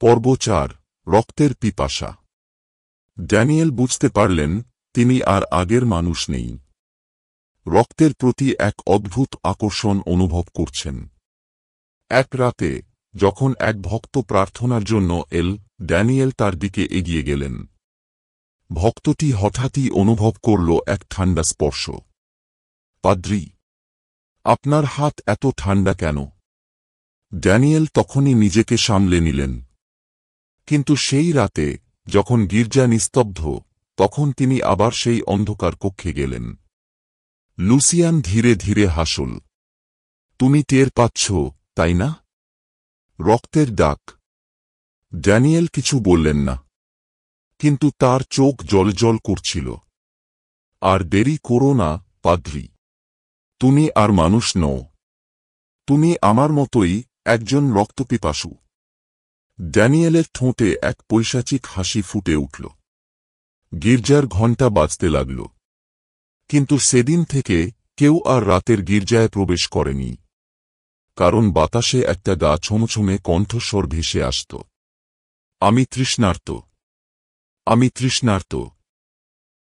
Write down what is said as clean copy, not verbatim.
পর্ব ৪ রক্তের পিপাসা। ড্যানিয়েল বুঝতে পারলেন তিনি আর আগের মানুষ নেই। রক্তের প্রতি এক অদ্ভুত আকর্ষণ অনুভব করছেন। এক রাতে যখন এক ভক্ত প্রার্থনার জন্য ড্যানিয়েল তার দিকে এগিয়ে গেলেন। ভক্তটি হঠাৎই অনুভব করল এক ঠান্ডা স্পর্শ। পাদ্রী, আপনার হাত এত ঠান্ডা কেন? ড্যানিয়েল তখনই নিজেকে সামলে নিলেন। কিন্তু সেই রাতে যখন গির্জা নিস্তব্ধ, তখন তিনি আবার সেই অন্ধকার কক্ষে গেলেন। লুসিয়ান ধীরে ধীরে হাসল। তুমি টের পাচ্ছ, তাই না? রক্তের ডাক। ড্যানিয়েল কিছু বললেন না, কিন্তু তার চোখ জ্বলজ্বল করছিল। আর দেরি করো না, পাদ্রী। তুমি আর মানুষ নও। তুমি আমার মতোই একজন রক্তপিপাসু। ড্যানিয়েলের ঠোঁটে এক পৈশাচিক হাসি ফুটে উঠল। গির্জার ঘণ্টা বাজতে লাগল। কিন্তু সেদিন থেকে কেউ আর রাতের গির্জায় প্রবেশ করেনি, কারণ বাতাসে একটা গা ছমছমে কণ্ঠস্বর ভেসে আসত। আমি তৃষ্ণার্ত। আমি তৃষ্ণার্ত।